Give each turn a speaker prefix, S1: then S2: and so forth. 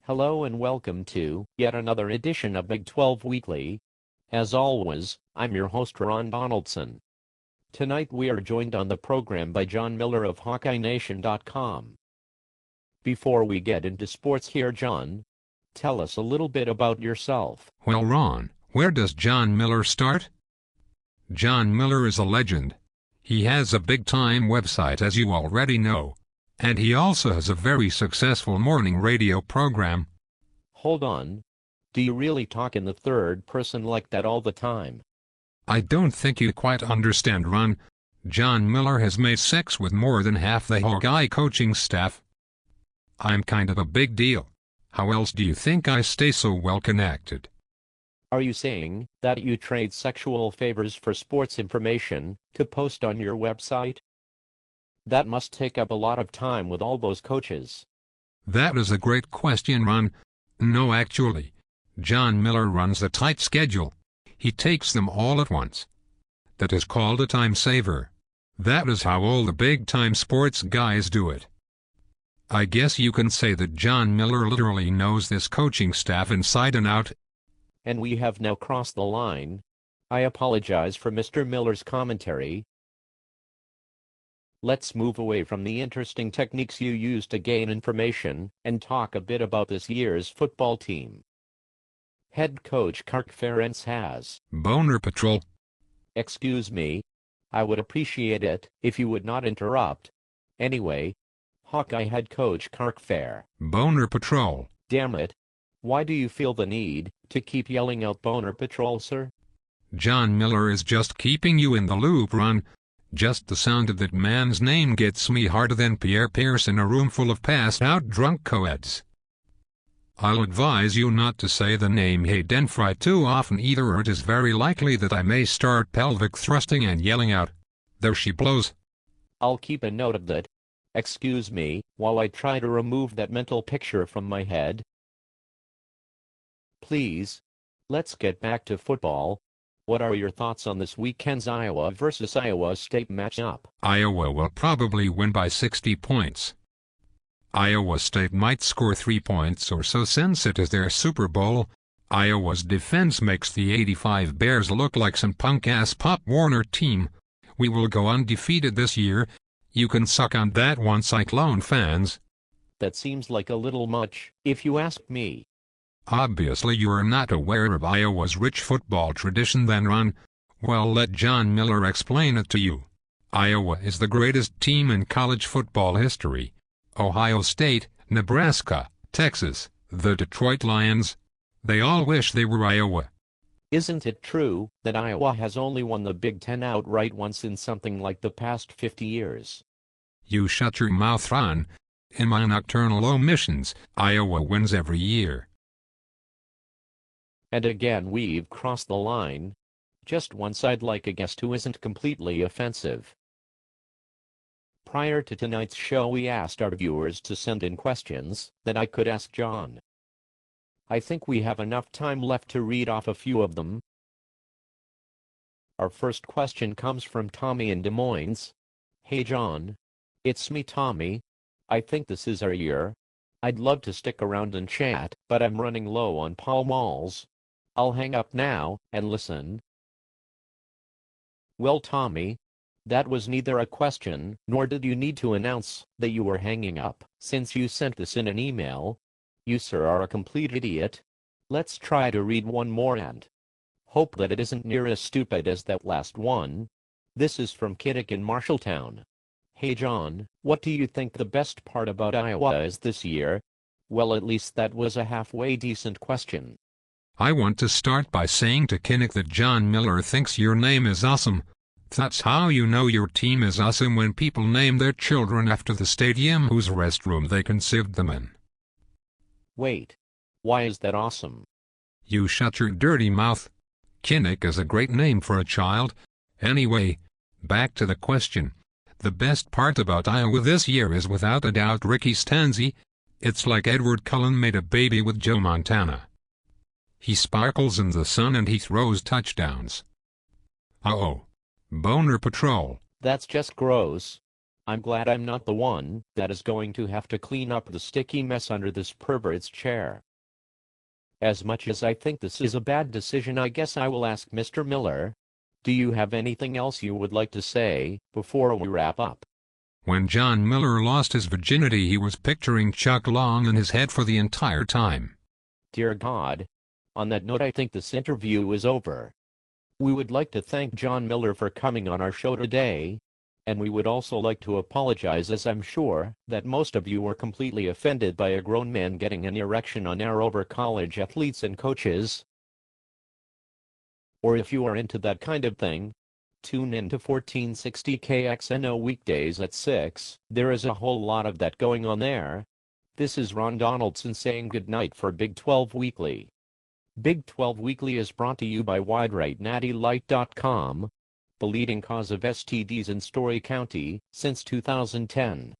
S1: Hello and welcome to yet another edition of Big 12 Weekly. As always, I'm your host Ron Donaldson. Tonight we are joined on the program by John Miller of HawkeyeNation.com. Before we get into sports here, John, tell us a little bit about yourself.
S2: Well, Ron, where does John Miller start? John Miller is a legend. He has a big-time website, as you already know. And he also has a very successful morning radio program.
S1: Hold on. Do you really talk in the third person like that all the time?
S2: I don't think you quite understand, Ron. John Miller has made sex with more than half the Hawkeye coaching staff. I'm kind of a big deal. How else do you think I stay so well connected?
S1: Are you saying that you trade sexual favors for sports information to post on your website? That must take up a lot of time with all those coaches.
S2: That is a great question, Ron. No, actually. John Miller runs a tight schedule. He takes them all at once. That is called a time saver. That is how all the big-time sports guys do it. I guess you can say that John Miller literally knows this coaching staff inside and out.
S1: And we have now crossed the line. I apologize for Mr. Miller's commentary. Let's move away from the interesting techniques you use to gain information and talk a bit about this year's football team. Head coach Kirk Ferentz has
S2: Boner Patrol.
S1: Excuse me. I would appreciate it if you would not interrupt. Anyway, Hawkeye head coach Kirk
S2: Boner Patrol.
S1: Damn it. Why do you feel the need to keep yelling out Boner Patrol, sir?
S2: John Miller is just keeping you in the loop, Ron. Just the sound of that man's name gets me harder than Pierre Pierce in a room full of passed-out drunk co-eds. I'll advise you not to say the name Hayden Fry too often either, or it is very likely that I may start pelvic thrusting and yelling out, "There she blows."
S1: I'll keep a note of that. Excuse me, while I try to remove that mental picture from my head. Please, let's get back to football. What are your thoughts on this weekend's Iowa versus Iowa State matchup?
S2: Iowa will probably win by 60 points. Iowa State might score 3 points or so since it is their Super Bowl. Iowa's defense makes the '85 Bears look like some punk-ass Pop Warner team. We will go undefeated this year. You can suck on that one, Cyclone fans.
S1: That seems like a little much, if you ask me.
S2: Obviously you are not aware of Iowa's rich football tradition then, Ron. Well, let John Miller explain it to you. Iowa is the greatest team in college football history. Ohio State, Nebraska, Texas, the Detroit Lions. They all wish they were Iowa.
S1: Isn't it true that Iowa has only won the Big Ten outright once in something like the past 50 years?
S2: You shut your mouth, Ron. In my nocturnal omissions, Iowa wins every year.
S1: And again we've crossed the line. Just once I'd like a guest who isn't completely offensive. Prior to tonight's show we asked our viewers to send in questions that I could ask John. I think we have enough time left to read off a few of them. Our first question comes from Tommy in Des Moines. Hey John. It's me, Tommy. I think this is our year. I'd love to stick around and chat, but I'm running low on Pall Malls. I'll hang up now and listen. Well, Tommy, that was neither a question nor did you need to announce that you were hanging up, since you sent this in an email. You, sir, are a complete idiot. Let's try to read one more and hope that it isn't near as stupid as that last one. This is from Kiddick in Marshalltown. Hey John, what do you think the best part about Iowa is this year? Well, at least that was a halfway decent question.
S2: I want to start by saying to Kinnick that John Miller thinks your name is awesome. That's how you know your team is awesome, when people name their children after the stadium whose restroom they conceived them in.
S1: Wait. Why is that awesome?
S2: You shut your dirty mouth. Kinnick is a great name for a child. Anyway, back to the question. The best part about Iowa this year is without a doubt Ricky Stanzi. It's like Edward Cullen made a baby with Joe Montana. He sparkles in the sun and he throws touchdowns. Uh-oh. Boner Patrol.
S1: That's just gross. I'm glad I'm not the one that is going to have to clean up the sticky mess under this pervert's chair. As much as I think this is a bad decision, I guess I will ask Mr. Miller, do you have anything else you would like to say before we wrap up?
S2: When John Miller lost his virginity, he was picturing Chuck Long in his head for the entire time.
S1: Dear God. On that note, I think this interview is over. We would like to thank John Miller for coming on our show today, and we would also like to apologize, as I'm sure that most of you were completely offended by a grown man getting an erection on air over college athletes and coaches. Or if you are into that kind of thing, tune in to 1460 KXNO weekdays at 6. There is a whole lot of that going on there. This is Ron Donaldson saying goodnight for Big 12 Weekly. Big 12 Weekly is brought to you by WideRightNattyLight.com, the leading cause of STDs in Story County since 2010.